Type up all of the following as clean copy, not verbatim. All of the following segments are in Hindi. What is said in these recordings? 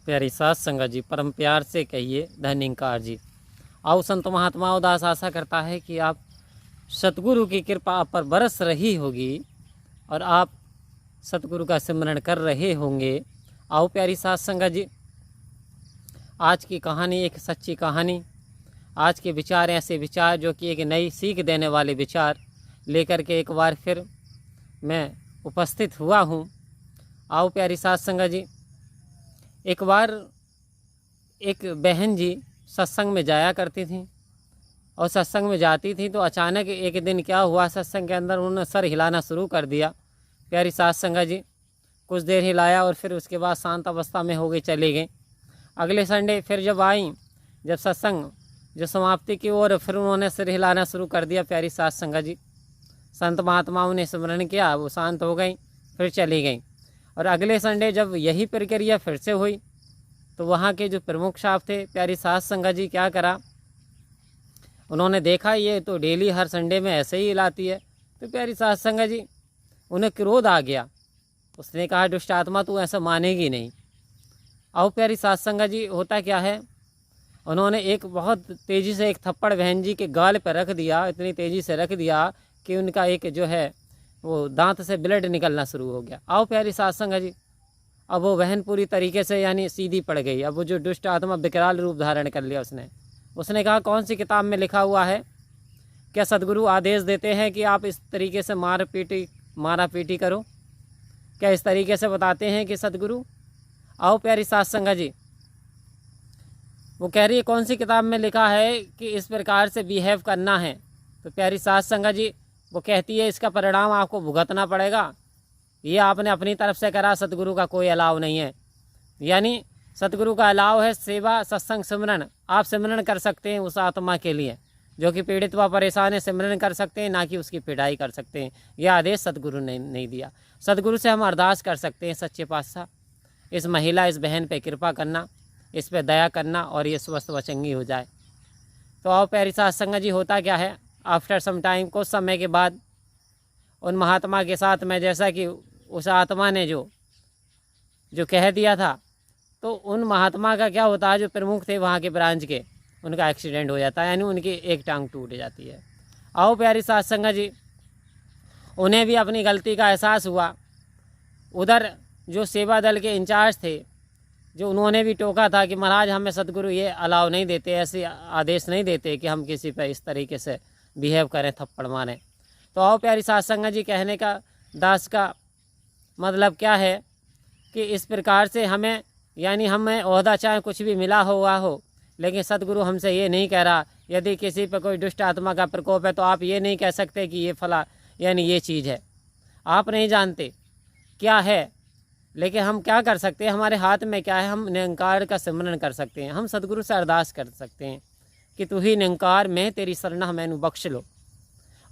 प्यारी सास संगत जी, परम प्यार से कहिए धन्यकार जी। आओ संत महात्मा उदास आशा करता है कि आप सतगुरु की कृपा आप पर बरस रही होगी और आप सतगुरु का सिमरण कर रहे होंगे। आओ प्यारी सास संगत जी, आज की कहानी एक सच्ची कहानी, आज के विचार ऐसे विचार जो कि एक नई सीख देने वाले विचार लेकर के एक बार फिर मैं उपस्थित हुआ हूँ। आओ प्यारी सास संगत जी, एक बार एक बहन जी सत्संग में जाया करती थी और सत्संग में जाती थी तो अचानक एक दिन क्या हुआ, सत्संग के अंदर उन्होंने सर हिलाना शुरू कर दिया। प्यारी सास संगत जी, कुछ देर हिलाया और फिर उसके बाद शांत अवस्था में हो गई, चली गई। अगले संडे फिर जब आई, जब सत्संग जो समाप्ति की ओर, फिर उन्होंने सिर हिलाना शुरू कर दिया। प्यारी सास संगत जी, संत महात्माओं ने स्मरण किया, वो शांत हो गई, फिर चली गई। और अगले संडे जब यही प्रक्रिया फिर से हुई तो वहाँ के जो प्रमुख साहब थे, प्यारी सास संगत जी क्या करा, उन्होंने देखा ये तो डेली हर संडे में ऐसे ही हिलाती है। तो प्यारी सास संगत जी, उन्हें क्रोध आ गया। उसने कहा, दुष्ट आत्मा तू ऐसा मानेगी नहीं। आओ प्यारी सास संगत जी, होता क्या है, उन्होंने एक बहुत तेज़ी से एक थप्पड़ बहन जी के गाल पर रख दिया, इतनी तेज़ी से रख दिया कि उनका एक जो है वो दांत से ब्लड निकलना शुरू हो गया। आओ प्यारी सास संगत जी, अब वो बहन पूरी तरीके से यानी सीधी पड़ गई। अब वो जो दुष्ट आत्मा विकराल रूप धारण कर लिया उसने कहा, कौन सी किताब में लिखा हुआ है, क्या सदगुरु आदेश देते हैं कि आप इस तरीके से मारा पीटी करो? क्या इस तरीके से बताते हैं कि सदगुरु? आओ प्यारी सास संगत जी, वो कह रही है कौन सी किताब में लिखा है कि इस प्रकार से बिहेव करना है? तो प्यारी सास संगत जी वो कहती है, इसका परिणाम आपको भुगतना पड़ेगा। ये आपने अपनी तरफ से करा, सतगुरु का कोई अलाव नहीं है। यानी सतगुरु का अलाव है सेवा, सत्संग, सिमरन। आप सिमरन कर सकते हैं उस आत्मा के लिए जो कि पीड़ित व परेशान है, सिमरन कर सकते हैं, ना कि उसकी पिटाई कर सकते हैं। यह आदेश सतगुरु ने नहीं दिया। सतगुरु से हम अरदास कर सकते हैं, सच्चे पातशाह इस महिला, इस बहन पे कृपा करना, इस पे दया करना और ये स्वस्थ व चंगी हो जाए। तो आओ प्यारी सास संगत जी, होता क्या है, आफ्टर सम टाइम, कुछ समय के बाद उन महात्मा के साथ में, जैसा कि उस आत्मा ने जो कह दिया था, तो उन महात्मा का क्या होता है, जो प्रमुख थे वहाँ के ब्रांच के, उनका एक्सीडेंट हो जाता है, यानी उनकी एक टांग टूट जाती है। आओ प्यारी सास संगत जी, उन्हें भी अपनी गलती का एहसास हुआ। उधर जो सेवा दल के इंचार्ज थे, जो उन्होंने भी टोका था कि महाराज हमें सतगुरु ये अलाव नहीं देते, ऐसे आदेश नहीं देते कि हम किसी पर इस तरीके से बिहेव करें, थप्पड़ मारें। तो आओ प्यारी सास संगत जी, कहने का दास का मतलब क्या है कि इस प्रकार से हमें, यानी हमें ओहदा चाहे कुछ भी मिला हुआ हो, लेकिन सतगुरु हमसे ये नहीं कह रहा, यदि किसी पर कोई दुष्ट आत्मा का प्रकोप है तो आप ये नहीं कह सकते कि ये फला यानी ये चीज़ है। आप नहीं जानते क्या है, लेकिन हम क्या कर सकते हैं, हमारे हाथ में क्या है, हम निरंकार का सिमरन कर सकते हैं। हम सतगुरु से अरदास कर सकते हैं कि तू ही निरंकार, मैं तेरी शरणा, मैनू बख्श लो।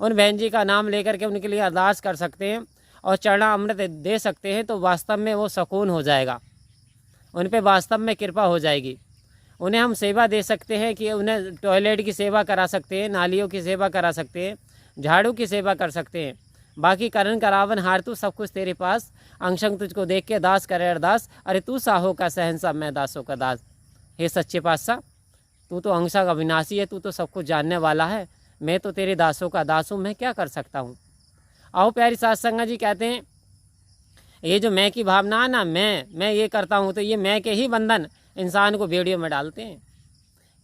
उन बहन जी का नाम लेकर के उनके लिए अरदास कर सकते हैं और चरना अमृत दे सकते हैं, तो वास्तव में वो सुकून हो जाएगा, उन पे वास्तव में कृपा हो जाएगी। उन्हें हम सेवा दे सकते हैं कि उन्हें टॉयलेट की सेवा करा सकते हैं, नालियों की सेवा करा सकते हैं, झाड़ू की सेवा कर सकते हैं। बाकी करण करावन हार तू, सब कुछ तेरे पास, अंशंग तुझको देख के दास करे अरदास, अरे तू साहो का सहनसा, मैं दासों का दास। हे सच्चे पातशाह, तू तो अंशा का विनाशी है, तू तो सब कुछ जानने वाला है, मैं तो तेरे दासों का दास हूँ, मैं क्या कर सकता हूँ। आओ प्यारी सास संगत जी, कहते हैं ये जो मैं की भावना है ना, मैं ये करता हूँ, तो ये मैं के ही बंधन इंसान को बेड़ियों में डालते हैं।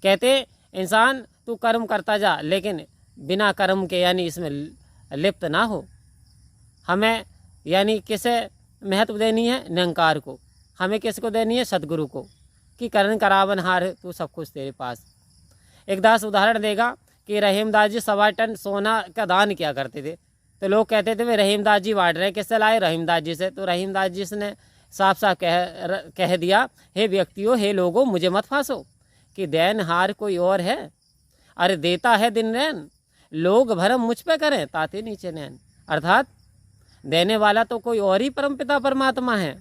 कहते इंसान तू कर्म करता जा, लेकिन बिना कर्म के यानी इसमें लिप्त ना हो। हमें यानी किसे महत्व देनी है, निरंकार को। हमें किसको देनी है, सतगुरु को, कि करण करावन हार तू, सब कुछ तेरे पास। एक दास उदाहरण देगा कि रहीमदास जी 1.25 टन सोना का दान किया करते थे, तो लोग कहते थे वे रहीमदास जी बांट रहे, किससे लाए, रहीमदास जी से। तो रहीमदास जी ने साफ साफ कह दिया, हे व्यक्तियों, हे लोगों, मुझे मत फांसो कि देनहार कोई और है, अरे देता है दिन रैन, लोग भरम मुझ पे करें, ताते नीचे नैन। अर्थात देने वाला तो कोई और ही परमपिता परमात्मा है,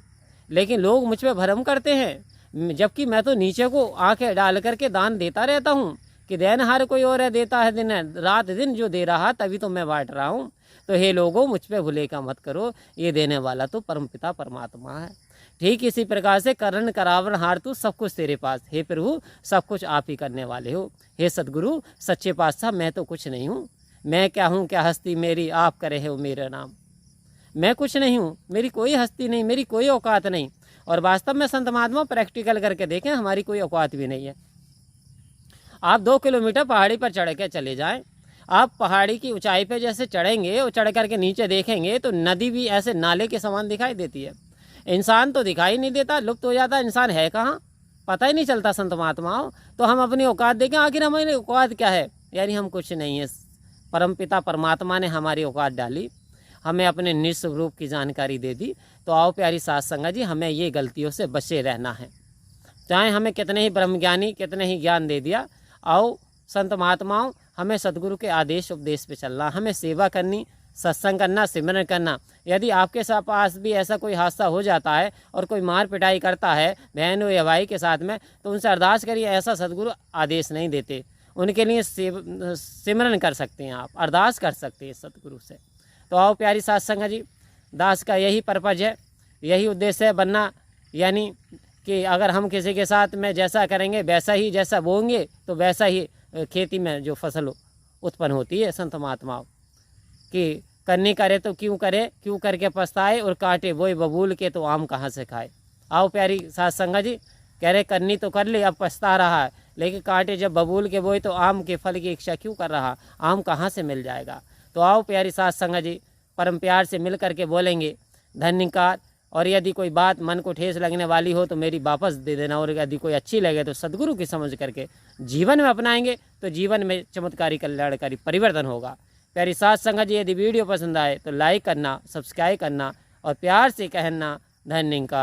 लेकिन लोग मुझ पे भरम करते हैं, जबकि मैं तो नीचे को आंखें डाल करके दान देता रहता हूँ कि देनहार कोई और है, देता है दिन रात दिन जो दे रहा, तभी तो मैं बांट रहा हूँ। तो हे लोगों, मुझ पे भूले का मत करो, ये देने वाला तो परमपिता परमात्मा है। ठीक इसी प्रकार से करण करावरण हार तू सब कुछ तेरे पास। हे प्रभु सब कुछ आप ही करने वाले हो। हे सतगुरु सच्चे पातशाह मैं तो कुछ नहीं हूँ, मैं क्या हूँ क्या हस्ती मेरी, आप करे हो मेरा नाम। मैं कुछ नहीं हूँ, मेरी कोई हस्ती नहीं, मेरी कोई औकात नहीं। और वास्तव में संत महात्मा प्रैक्टिकल करके देखें, हमारी कोई औकात भी नहीं है। आप 2 किलोमीटर पहाड़ी पर चढ़ के चले जाएं, आप पहाड़ी की ऊंचाई पे जैसे चढ़ेंगे और चढ़ करके नीचे देखेंगे तो नदी भी ऐसे नाले के समान दिखाई देती है। इंसान तो दिखाई नहीं देता, लुप्त हो जाता। इंसान है कहाँ, पता ही नहीं चलता संत महात्माओं। तो हम अपनी औकात देखें, आखिर हमारी औकात क्या है, यानी हम कुछ नहीं है। परमपिता परमात्मा ने हमारी औकात डाली, हमें अपने निस्वरूप की जानकारी दे दी। तो आओ प्यारी साध संगत जी, हमें ये गलतियों से बचे रहना है। चाहे हमें कितने ही ब्रह्मज्ञानी कितने ही ज्ञान दे दिया, आओ संत महात्माओं हमें सदगुरु के आदेश उपदेश पे चलना, हमें सेवा करनी, सत्संग करना, सिमरन करना। यदि आपके साथ पास भी ऐसा कोई हादसा हो जाता है और कोई मार पिटाई करता है बहन हो या भाई के साथ में, तो उनसे अरदास करिए। ऐसा सदगुरु आदेश नहीं देते, उनके लिए सिमरन कर सकते हैं, आप अरदास कर सकते हैं सदगुरु से। तो आओ प्यारी साध संगत जी, दास का यही पर्पज है, यही उद्देश्य है बनना। यानी कि अगर हम किसी के साथ में जैसा करेंगे वैसा ही, जैसा बोएंगे तो वैसा ही खेती में जो फसल उत्पन्न होती है। संत महात्माओं कि करनी करे तो क्यों करे, क्यों करके पछताए, और कांटे वही बबूल के तो आम कहाँ से खाए। आओ प्यारी साध संगत जी, कह रहे करनी तो कर ली, अब पछता रहा है, लेकिन कांटे जब बबूल के बोए तो आम के फल की इच्छा क्यों कर रहा, आम कहाँ से मिल जाएगा। तो आओ प्यारी साध संगत जी, परम प्यार से मिल करके बोलेंगे धन्यकार। और यदि कोई बात मन को ठेस लगने वाली हो तो मेरी वापस दे देना, और यदि कोई अच्छी लगे तो सदगुरु की समझ करके जीवन में अपनाएंगे तो जीवन में चमत्कारी कल्याणकारी परिवर्तन होगा। प्यारी साध संगत जी, यदि वीडियो पसंद आए तो लाइक करना, सब्सक्राइब करना और प्यार से कहना धन्यकार।